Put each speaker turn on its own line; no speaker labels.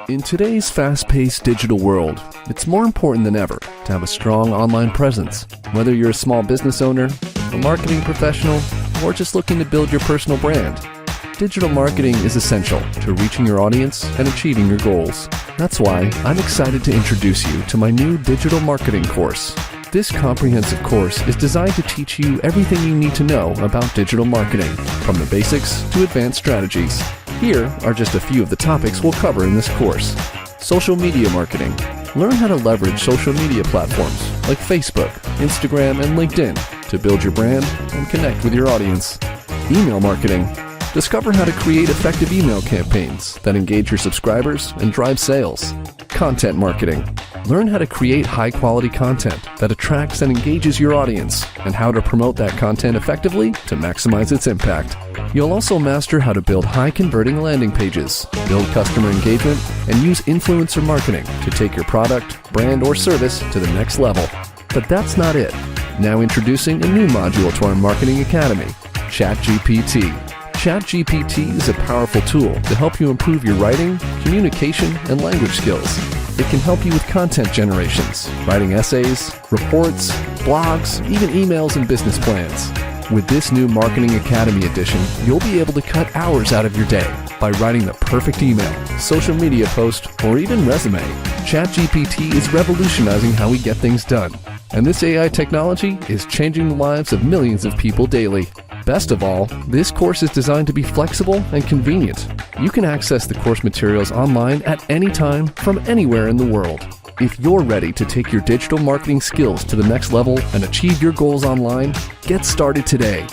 In today's fast-paced digital world, it's more important than ever to have a strong online presence. Whether you're a small business owner, a marketing professional, or just looking to build your personal brand, digital marketing is essential to reaching your audience and achieving your goals. That's why I'm excited to introduce you to my new digital marketing course. This comprehensive course is designed to teach you everything you need to know about digital marketing, from the basics to advanced strategies. Here are just a few of the topics we'll cover in this course. Social media marketing. Learn how to leverage social media platforms like Facebook, Instagram, and LinkedIn to build your brand and connect with your audience. Email marketing. Discover how to create effective email campaigns that engage your subscribers and drive sales. Content marketing. Learn how to create high-quality content that attracts and engages your audience and how to promote that content effectively to maximize its impact. You'll also master how to build high-converting landing pages, build customer engagement, and use influencer marketing to take your product, brand, or service to the next level. But that's not it. Now introducing a new module to our Marketing Academy, ChatGPT. ChatGPT is a powerful tool to help you improve your writing, communication, and language skills. It can help you with content generations, writing essays, reports, blogs, even emails and business plans. With this new Marketing Academy edition, you'll be able to cut hours out of your day by writing the perfect email, social media post, or even resume. ChatGPT is revolutionizing how we get things done, and this AI technology is changing the lives of millions of people daily. Best of all, this course is designed to be flexible and convenient. You can access the course materials online at any time from anywhere in the world. If you're ready to take your digital marketing skills to the next level and achieve your goals online, get started today.